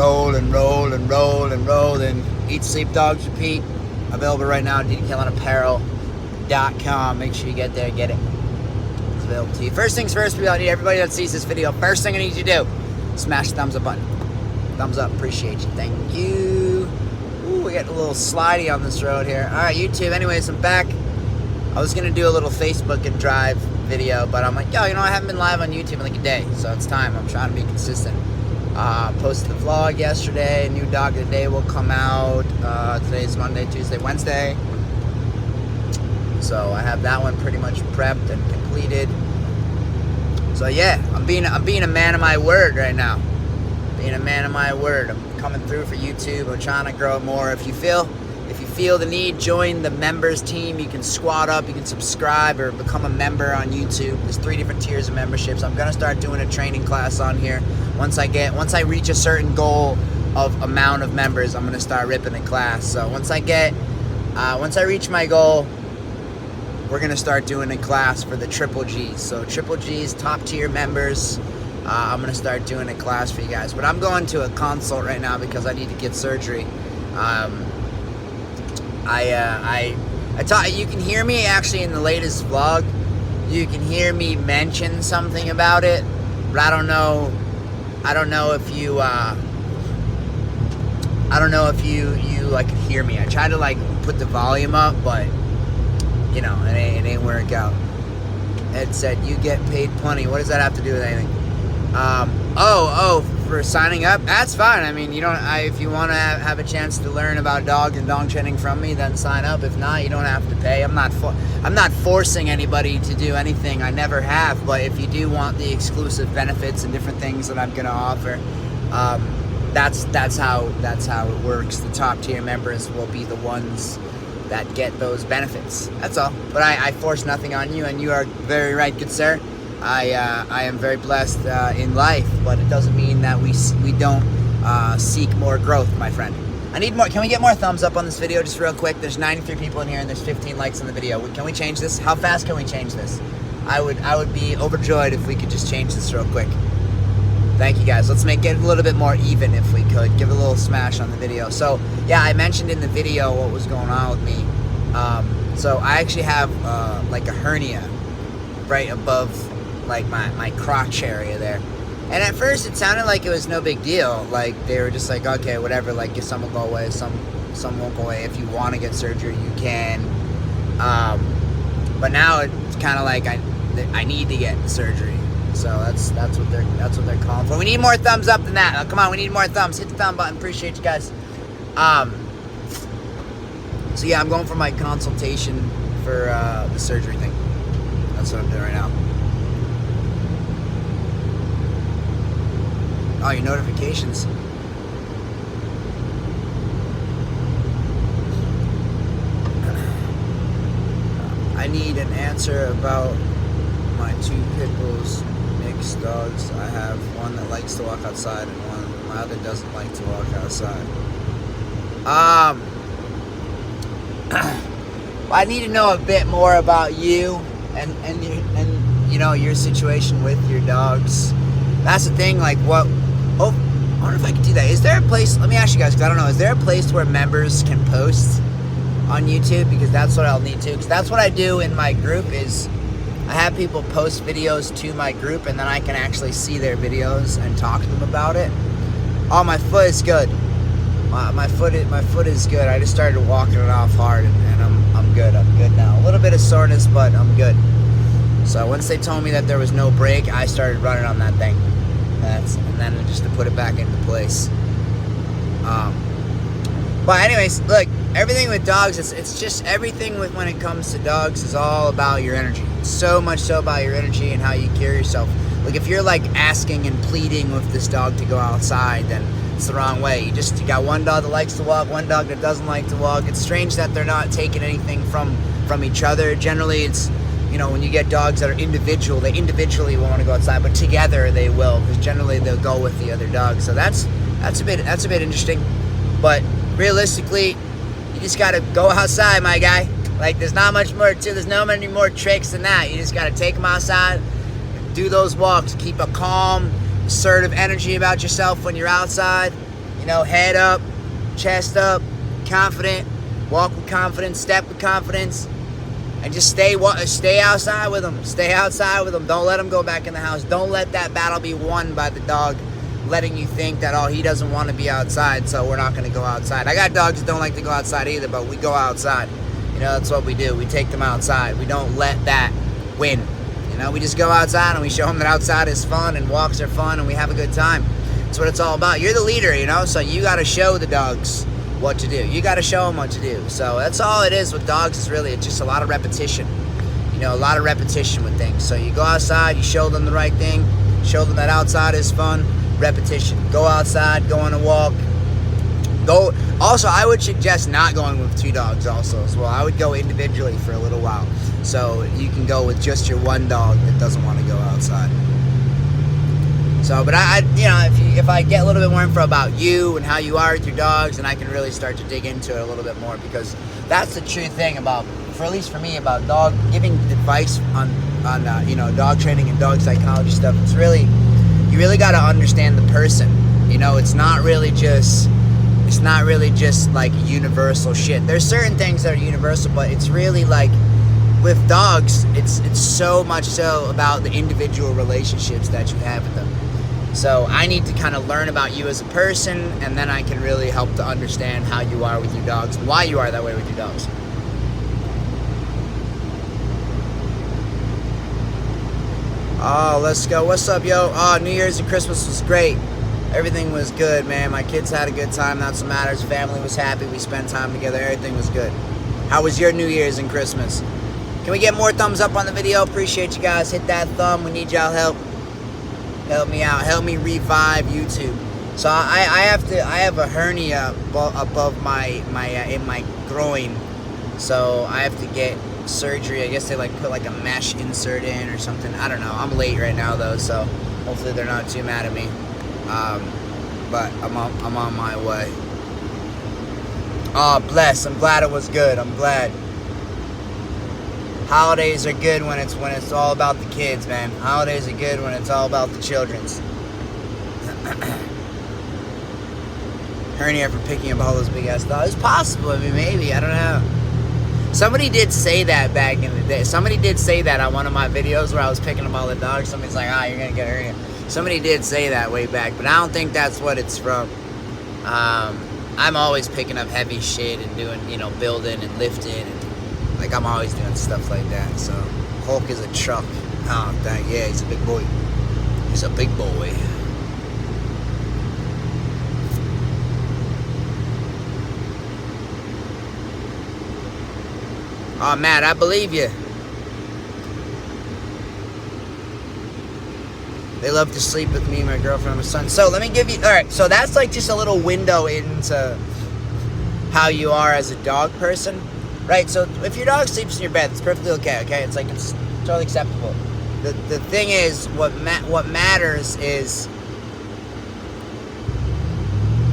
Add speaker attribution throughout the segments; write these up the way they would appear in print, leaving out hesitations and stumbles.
Speaker 1: roll and roll and roll and roll. And Eat, Sleep, Dogs, Repeat. Available right now at DDKillenApparel.com. Make sure you get there, get it. It's available to you. First things first, I need everybody that sees this video. First thing I need you to do, smash the thumbs up button. Thumbs up, appreciate you. Thank you. Ooh, we got a little slidey on this road here. All right, YouTube. Anyways, I'm back. I was gonna do a little Facebook and drive video, but I'm like, yo, you know, I haven't been live on YouTube in like a day, so it's time. I'm trying to be consistent. Posted the vlog yesterday. New dog of the day will come out. Today's Monday, Tuesday, Wednesday. So I have that one pretty much prepped and completed. So yeah, I'm being a man of my word right now. Being a man of my word. I'm coming through for YouTube. I'm trying to grow it more. If you feel the need, join the members team. You can squad up, you can subscribe or become a member on YouTube. There's 3 different tiers of memberships. I'm gonna start doing a training class on here. Once I reach a certain goal of amount of members, I'm gonna start ripping a class. So once I reach my goal, we're gonna start doing a class for the Triple G's. So Triple G's, top tier members. I'm gonna start doing a class for you guys. But I'm going to a consult right now because I need to get surgery. You can hear me actually in the latest vlog. You can hear me mention something about it, but I don't know if you like hear me. I tried to like put the volume up, but you know, it ain't work out. Ed said you get paid plenty. What does that have to do with anything? For signing up, that's fine. I mean, if you want to have a chance to learn about dog and dog training from me, then sign up. If not, you don't have to pay. I'm not forcing anybody to do anything. I never have. But if you do want the exclusive benefits and different things that I'm gonna offer, that's how it works. The top tier members will be the ones that get those benefits. That's all. But I force nothing on you, and you are very right, good sir. I am very blessed in life, but it doesn't mean that we don't seek more growth, my friend. I need more. Can we get more thumbs up on this video just real quick? There's 93 people in here and there's 15 likes on the video. Can we change this? How fast can we change this? I would be overjoyed if we could just change this real quick. Thank you guys. Let's make it a little bit more even if we could. Give it a little smash on the video. So yeah, I mentioned in the video what was going on with me. So I actually have like a hernia right above like my crotch area there, and at first it sounded like it was no big deal. Like they were just like, okay, whatever, like if some will go away, some won't go away. If you want to get surgery, you can, but now it's kind of like I need to get surgery. So that's what they're calling for. We need more thumbs up than that. Come on, we need more thumbs. Hit the thumb button. Appreciate you guys. So yeah, I'm going for my consultation for the surgery thing. That's what I'm doing right now. Oh, your notifications. I need an answer about my 2 pit bulls, mixed dogs. I have one that likes to walk outside and my other doesn't like to walk outside. I need to know a bit more about you and you know, your situation with your dogs. That's the thing. Like what? Oh, I wonder if I could do that. Is there a place? Let me ask you guys, because I don't know. Is there a place where members can post on YouTube? Because that's what I'll need to. Because that's what I do in my group. Is I have people post videos to my group, and then I can actually see their videos and talk to them about it. Oh, my foot is good. My foot is good. I just started walking it off hard, and I'm good. I'm good now. A little bit of soreness, but I'm good. So once they told me that there was no break, I started running on that thing. And then just to put it back into place. But anyways, look, everything with dogs, it's just everything when it comes to dogs is all about your energy. So much so about your energy and how you carry yourself. Like if you're like asking and pleading with this dog to go outside, then it's the wrong way. You got one dog that likes to walk, one dog that doesn't like to walk. It's strange that they're not taking anything from each other. Generally, it's, you know, when you get dogs that are individual, they individually will want to go outside, but together they will, because generally they'll go with the other dog. So that's a bit interesting. But realistically, you just gotta go outside, my guy. Like there's not much more to. There's no many more tricks than that. You just gotta take them outside, do those walks, keep a calm, assertive energy about yourself when you're outside, head up, chest up, confident, walk with confidence, step with confidence, and just stay outside with them. Stay outside with them. Don't let them go back in the house. Don't let that battle be won by the dog letting you think that, oh, he doesn't want to be outside, so we're not going to go outside. I got dogs that don't like to go outside either, but we go outside. That's what we do. We take them outside. We don't let that win. We just go outside and we show them that outside is fun and walks are fun and we have a good time. That's what it's all about. You're the leader, so you got to show the dogs what to do. You got to show them what to do. So that's all it is with dogs. It's just a lot of repetition. A lot of repetition with things. So you go outside, you show them the right thing, show them that outside is fun, repetition. Go outside, go on a walk. Also, I would suggest not going with 2 dogs also as well. I would go individually for a little while. So you can go with just your one dog that doesn't want to go outside. So, but if I get a little bit more info about you and how you are with your dogs, then I can really start to dig into it a little bit more, because that's the true thing about, at least for me, about giving advice on dog training and dog psychology stuff. You really got to understand the person. It's not really just like universal shit. There's certain things that are universal, but it's really like with dogs, it's so much so about the individual relationships that you have with them. So I need to kind of learn about you as a person, and then I can really help to understand how you are with your dogs and why you are that way with your dogs. Oh, let's go. What's up, yo? Oh, New Year's and Christmas was great. Everything was good, man. My kids had a good time. That's what matters. Family was happy. We spent time together. Everything was good. How was your New Year's and Christmas? Can we get more thumbs up on the video? Appreciate you guys. Hit that thumb. We need y'all help. Help me out. Help me revive YouTube. So I have a hernia above my in my groin. So I have to get surgery. I guess they put a mesh insert in or something. I don't know. I'm late right now though, so hopefully they're not too mad at me. But I'm on my way. Oh, bless. I'm glad it was good. I'm glad. Holidays are good when it's all about the kids, man. Holidays are good when it's all about the children's. Hernia for picking up all those big ass dogs. It's possible. I mean, maybe. I don't know. Somebody did say that back in the day. Somebody did say that on one of my videos where I was picking up all the dogs. Somebody's like, you're going to get a hernia. Somebody did say that way back, but I don't think that's what it's from. I'm always picking up heavy shit and doing, building and lifting. And, I'm always doing stuff like that. So, Hulk is a truck. Oh, dang. Yeah, he's a big boy. He's a big boy. Oh, Matt, I believe you. They love to sleep with me, my girlfriend, and my son. So let me give you, all right, so that's just a little window into how you are as a dog person, right? So if your dog sleeps in your bed, it's perfectly okay? It's it's totally acceptable. The thing is, what matters is,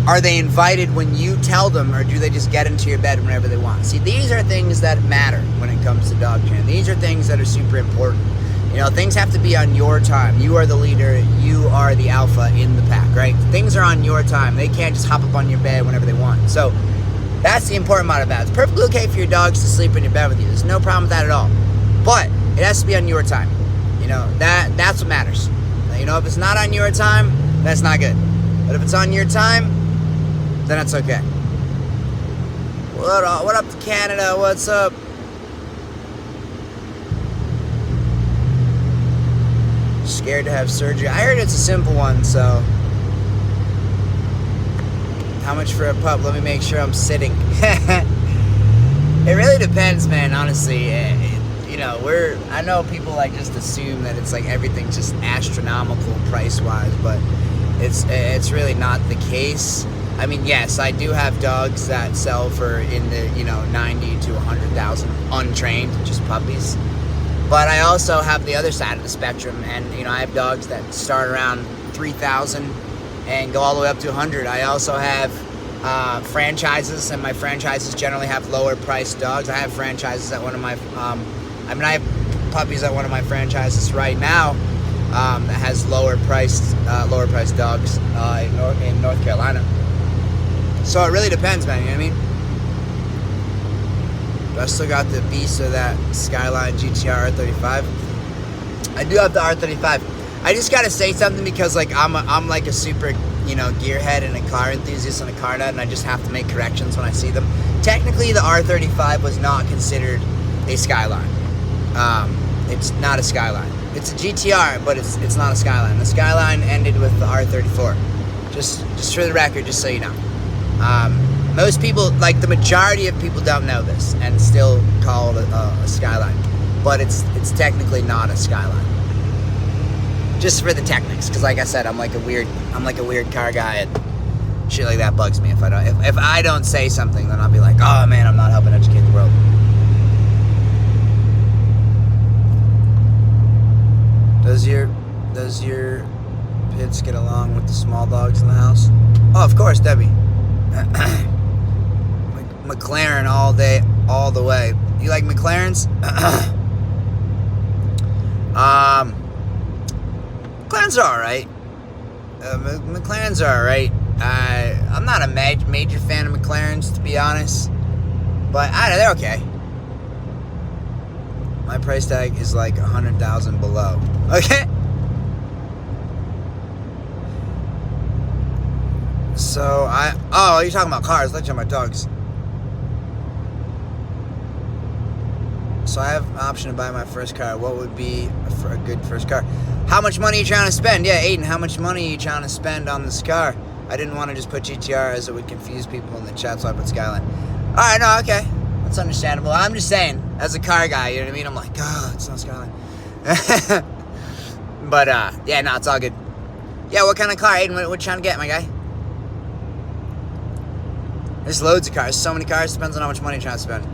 Speaker 1: are they invited when you tell them, or do they just get into your bed whenever they want? See, these are things that matter when it comes to dog training. These are things that are super important. Things have to be on your time. You are the leader. You are the alpha in the pack, right? Things are on your time. They can't just hop up on your bed whenever they want. So that's the important part of that. It's perfectly okay for your dogs to sleep in your bed with you. There's no problem with that at all. But it has to be on your time. That's what matters. If it's not on your time, that's not good. But if it's on your time, then it's okay. What up to Canada? What's up? Scared to have surgery. I heard it's a simple one, so. How much for a pup? Let me make sure I'm sitting. It really depends, man, honestly. I know people just assume that it's everything's just astronomical price-wise, but it's really not the case. I mean, yes, I do have dogs that sell for in the, 90 to 100,000 untrained, just puppies. But I also have the other side of the spectrum, and I have dogs that start around 3,000 and go all the way up to 100. I also have franchises, and my franchises generally have lower priced dogs. I have franchises at one of my, I have puppies at one of my franchises right now that has lower priced dogs in North Carolina. So it really depends, man. You know what I mean? But I still got the beast of that Skyline GTR R35. I do have the R35. I just gotta say something because like I'm like a super, you know, gearhead and a car enthusiast and a car nut, and I just have to make corrections when I see them. Technically, the R35 was not considered a Skyline. It's not a Skyline. It's a GTR, but it's not a Skyline. The Skyline ended with the R34. Just for the record, just so you know. Most people, like the majority of people, don't know this and still call it a Skyline, but it's technically not a Skyline. Just for the techniques, because like I said, I'm like a weird car guy, and shit like that bugs me. If I don't say something, then I'll be like, oh man, I'm not helping educate the world. Does your pits get along with the small dogs in the house? Oh, of course, Debbie. McLaren all day, all the way. You like McLarens? McLarens are alright. McLarens are alright. I'm not a major fan of McLarens, to be honest. But they're okay. My price tag is like $100,000 below. Okay? So, oh, you're talking about cars. Let's talk about dogs. So I have an option to buy my first car. What would be for a good first car? How much money are you trying to spend? Yeah, Aiden, how much money are you trying to spend on this car? I didn't want to just put GTR as it would confuse people in the chat, so I put Skyline. Alright, no, okay. That's understandable. I'm just saying, as a car guy, you know what I mean? I'm like, oh, it's not Skyline. But, yeah, no, it's all good. Yeah, what kind of car, Aiden? What are you trying to get, my guy? There's loads of cars. So many cars. Depends on how much money you're trying to spend.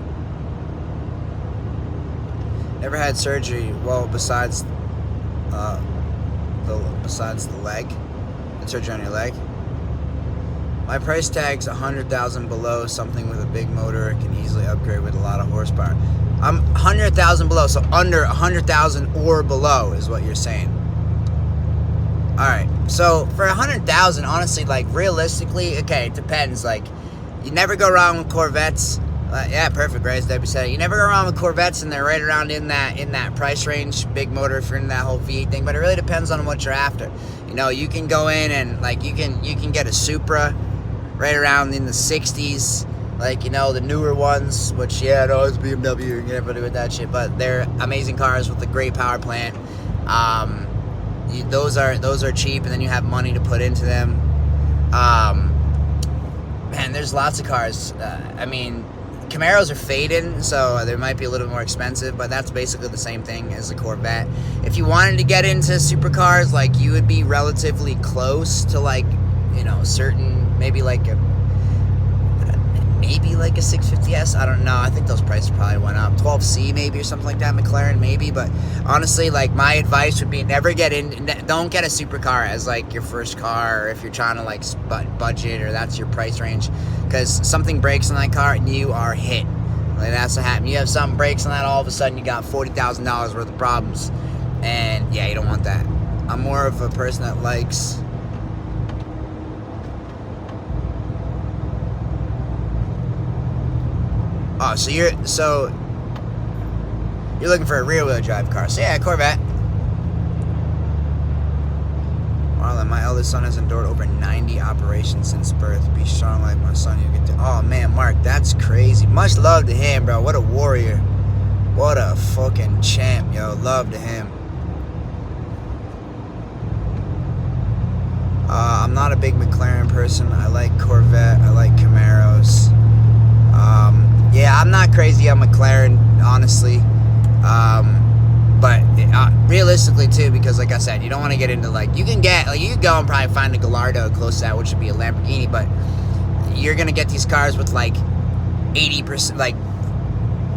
Speaker 1: Never had surgery. Well, besides the leg, and surgery on your leg. My price tag's $100,000 below something with a big motor. It can easily upgrade with a lot of horsepower. I'm $100,000 below, so under $100,000 or below is what you're saying. All right. So for $100,000, honestly, like realistically, okay, it depends. Like, you never go wrong with Corvettes. Yeah, perfect, right? As Debbie said, you never go wrong with Corvettes, and they're right around in that price range. Big motor if you're in that whole V8 thing, but it really depends on what you're after. You know, you can go in and like you can get a Supra right around in the 60s, like, you know, the newer ones, which yeah, no, it's BMW, you can get everybody with that shit, but they're amazing cars with a great power plant. Those are cheap, and then you have money to put into them. Man, there's lots of cars. I mean, Camaros are faded, so they might be a little more expensive, but that's basically the same thing as a Corvette. If you wanted to get into supercars, like, you would be relatively close to, like, you know, certain, maybe like a 650S. I don't know. I think those prices probably went up. 12C maybe or something like that. McLaren maybe. But honestly, like, my advice would be never get in. Don't get a supercar as like your first car, or if you're trying to like budget or that's your price range, because something breaks on that car and you are hit. Like, that's what happened. You have something breaks on that, all of a sudden you got $40,000 worth of problems, and yeah, you don't want that. I'm more of a person that likes. Oh, so you're looking for a rear-wheel drive car. So yeah, Corvette. Marlon, my eldest son has endured over 90 operations since birth. Be strong like my son. You get to. Oh man, Mark, that's crazy. Much love to him, bro. What a warrior. What a fucking champ, yo. Love to him. I'm not a big McLaren person. I like Corvette. I like Camaros. Yeah, I'm not crazy on McLaren, honestly. But realistically too, because like I said, you don't want to get into like, you can go and probably find a Gallardo close to that, which would be a Lamborghini, but you're gonna get these cars with like 80%, like,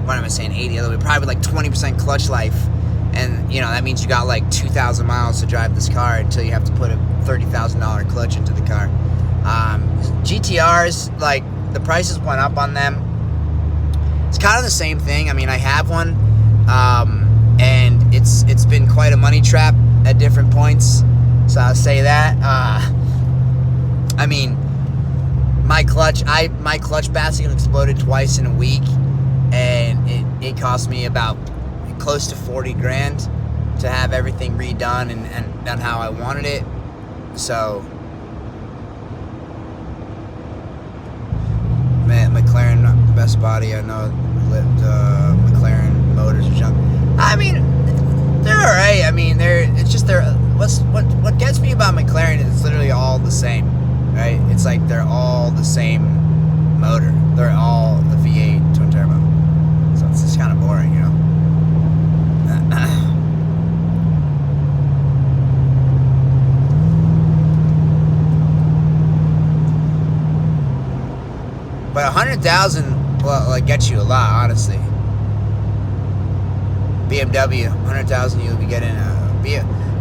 Speaker 1: what am I saying, 80? Probably like 20% clutch life, and you know that means you got like 2,000 miles to drive this car until you have to put a $30,000 clutch into the car. GTRs, like, the prices went up on them. It's kind of the same thing. I mean, I have one, and it's been quite a money trap at different points, so I'll say that. I mean, my clutch basket exploded twice in a week, and it cost me about close to 40 grand to have everything redone and done how I wanted it. So, man, McLaren, best body I know. McLaren motors are junk. I mean, they're alright. I mean, what gets me about McLaren is it's literally all the same, right? It's like they're all the same motor. They're all the V8 twin turbo. So it's just kind of boring, you know. But 100,000, well, like, gets you a lot, honestly. BMW, 100,000, you'll be getting a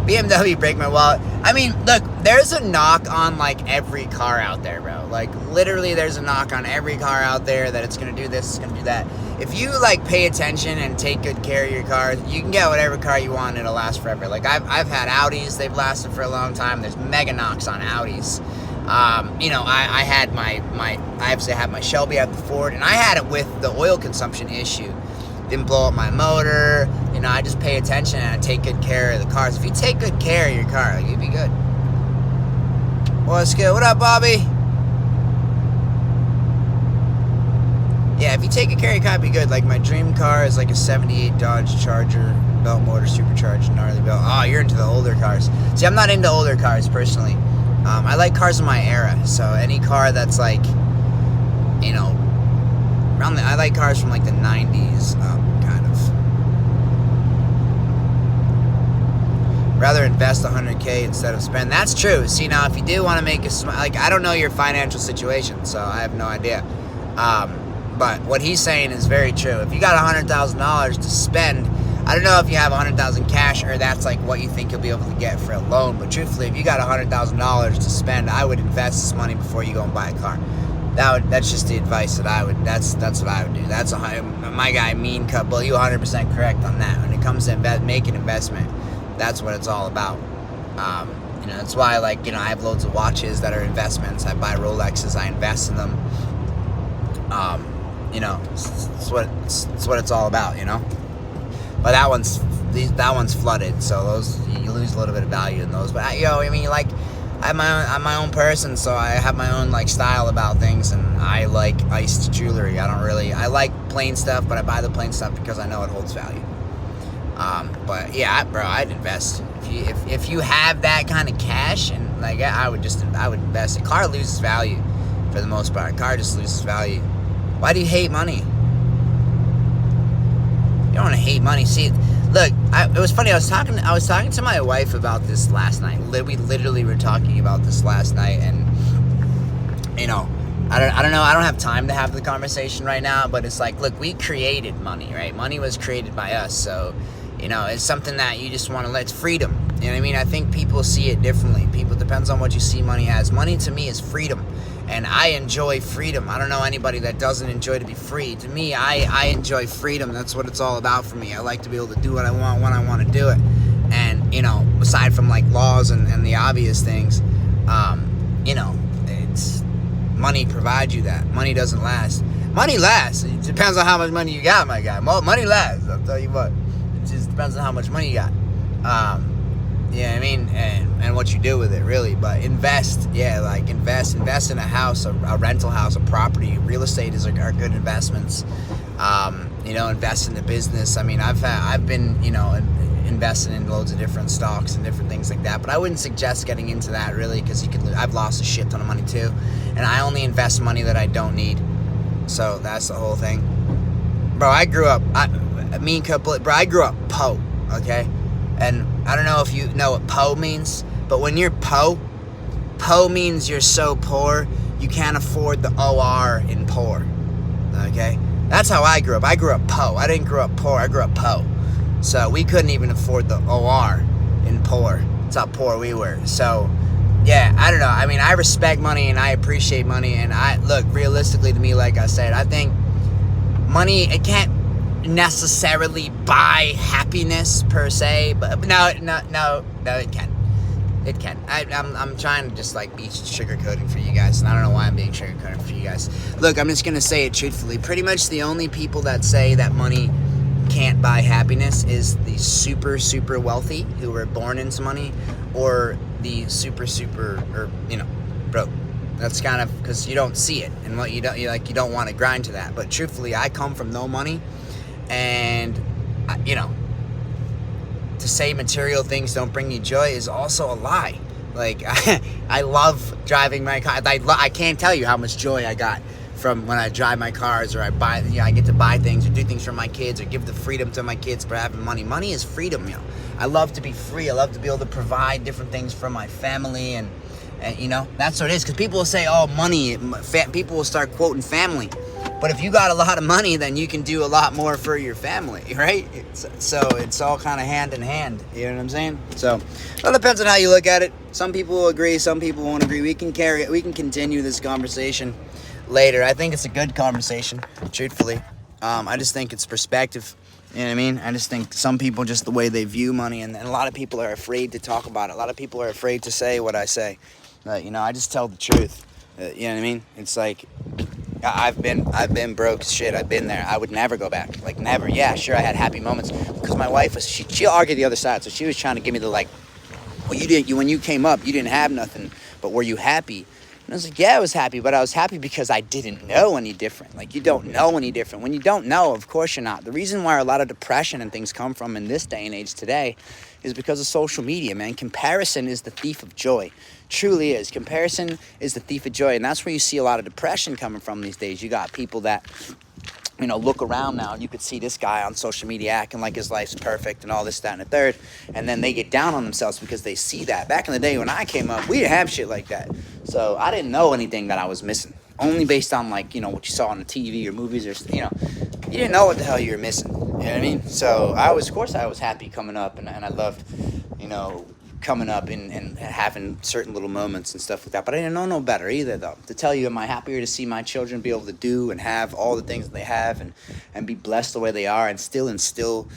Speaker 1: BMW. Break my wallet. I mean, look, there's a knock on like every car out there, bro. Like, literally, there's a knock on every car out there that it's gonna do this, it's gonna do that. If you like pay attention and take good care of your car, you can get whatever car you want and it'll last forever. Like, I've had Audis, they've lasted for a long time. There's mega knocks on Audis. You know, I had I obviously had my Shelby at the Ford, and I had it with the oil consumption issue. Didn't blow up my motor. You know, I just pay attention and I take good care of the cars. If you take good care of your car, like, you'd be good. What's good? What up, Bobby? Yeah, if you take good care of your car, it'd be good. Like, my dream car is like a 78 Dodge Charger, belt motor, supercharged, gnarly belt. Oh, you're into the older cars. See, I'm not into older cars, personally. I like cars of my era, so any car that's like, you know, I like cars from like the 90s, kind of. Rather invest 100K instead of spend. That's true. See, now, if you do want to make like, I don't know your financial situation, so I have no idea. But what he's saying is very true. If you got $100,000 to spend, I don't know if you have 100,000 cash or that's like what you think you'll be able to get for a loan. But truthfully, if you got $100,000 to spend, I would invest this money before you go and buy a car. That's just the advice that I would. That's what I would do. That's my guy Mean Cut. Well, you 100% correct on that. When it comes to making investment, that's what it's all about. You know, that's why, like, you know, I have loads of watches that are investments. I buy Rolexes. I invest in them. You know, it's what it's all about. You know. But that one's flooded, so those, you lose a little bit of value in those. But I mean, like, I'm my own person, so I have my own like style about things, and I like iced jewelry. I like plain stuff, but I buy the plain stuff because I know it holds value. But yeah, bro, I'd invest. If you have that kind of cash, and like, I would invest. A car loses value for the most part. A car just loses value. Why do you hate money? You don't want to hate money. See, look, it was funny. I was talking to my wife about this last night. We literally were talking about this last night, and you know, I don't know. I don't have time to have the conversation right now. But it's like, look, we created money, right? Money was created by us, so you know, it's something that you just want to let. It's freedom. You know what I mean? I think people see it differently. Depends on what you see money as. Money to me is freedom. And I enjoy freedom. I don't know anybody that doesn't enjoy to be free. To me, I enjoy freedom. That's what it's all about for me. I like to be able to do what I want when I want to do it. And, you know, aside from like laws and the obvious things, you know, it's money provides you that. Money doesn't last. Money lasts. It depends on how much money you got, my guy. Money lasts, I'll tell you what. It just depends on how much money you got. Yeah, I mean, and what you do with it, really. But invest, yeah, like invest in a house, a rental house, a property. Real estate are good investments. You know, invest in the business. I mean, I've been, you know, investing in loads of different stocks and different things like that. But I wouldn't suggest getting into that, really, because I've lost a shit ton of money too, and I only invest money that I don't need. So that's the whole thing, bro. I grew up, I grew up po, okay. And I don't know if you know what po means, but when you're po means you're so poor, you can't afford the OR in poor, okay? That's how I grew up. I grew up po. I didn't grow up poor. I grew up po. So we couldn't even afford the OR in poor. That's how poor we were. So, yeah, I don't know. I mean, I respect money and I appreciate money. And look, realistically to me, like I said, I think money, it can't necessarily buy happiness per se, but no, it can. It can. I'm trying to just like be sugarcoating for you guys, and I don't know why I'm being sugarcoating for you guys. Look, I'm just gonna say it truthfully. Pretty much the only people that say that money can't buy happiness is the super, super wealthy who were born into money, or the super, super, or broke. That's kind of because you don't see it, and what you don't want to grind to that. But truthfully, I come from no money, and to say material things don't bring you joy is also a lie. Like, I love driving my car. I can't tell you how much joy I got from when I drive my cars, or I buy, I get to buy things or do things for my kids, or give the freedom to my kids for having money. Money is freedom, I love to be free. I love to be able to provide different things for my family, and that's what it is. Because people will say, oh, money, people will start quoting family. But if you got a lot of money, then you can do a lot more for your family, right? So it's all kind of hand in hand. You know what I'm saying? So it all depends on how you look at it. Some people will agree, some people won't agree. We can continue this conversation later. I think it's a good conversation, truthfully. I just think it's perspective. You know what I mean? I just think some people, just the way they view money, and a lot of people are afraid to talk about it. A lot of people are afraid to say what I say. I just tell the truth. You know what I mean? It's like, I've been broke as shit. I've been there. I would never go back. Like, never. Yeah, sure, I had happy moments because my wife was, she argued the other side. So she was trying to give me the, like, well, when you came up, you didn't have nothing, but were you happy? And I was like, yeah, I was happy, but I was happy because I didn't know any different. Like, you don't know any different. When you don't know, of course you're not. The reason why a lot of depression and things come from in this day and age today is because of social media, man. Comparison is the thief of joy. Truly is. Comparison is the thief of joy, and that's where you see a lot of depression coming from these days. You got people that, look around now, and you could see this guy on social media acting like his life's perfect and all this, that, and the third, and then they get down on themselves because they see that. Back in the day when I came up, we didn't have shit like that. So I didn't know anything that I was missing. Only based on, like, what you saw on the TV or movies, or, you didn't know what the hell you were missing. You know what I mean? So I was happy coming up, and I loved, coming up and having certain little moments and stuff like that. But I didn't know no better either, though. To tell you, am I happier to see my children be able to do and have all the things that they have, and be blessed the way they are, and still instill,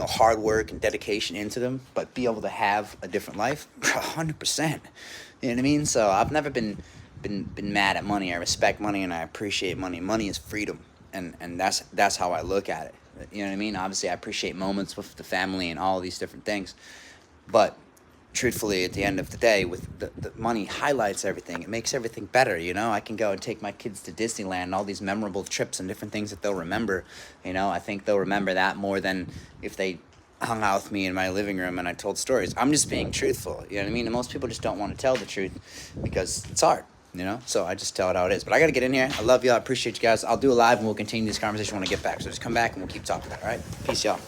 Speaker 1: hard work and dedication into them, but be able to have a different life? 100%. You know what I mean? So I've never been mad at money. I respect money, and I appreciate money. Money is freedom, and that's how I look at it. You know what I mean? Obviously, I appreciate moments with the family and all these different things, but truthfully, at the end of the day, with the money highlights everything. It makes everything better, I can go and take my kids to Disneyland and all these memorable trips and different things that they'll remember. I think they'll remember that more than if they hung out with me in my living room and I told stories. I'm just being truthful, you know what I mean? And most people just don't want to tell the truth because it's hard, So I just tell it how it is. But I got to get in here. I love you. I appreciate you guys. I'll do a live and we'll continue this conversation when I get back. So just come back and we'll keep talking about it, all right? Peace, y'all.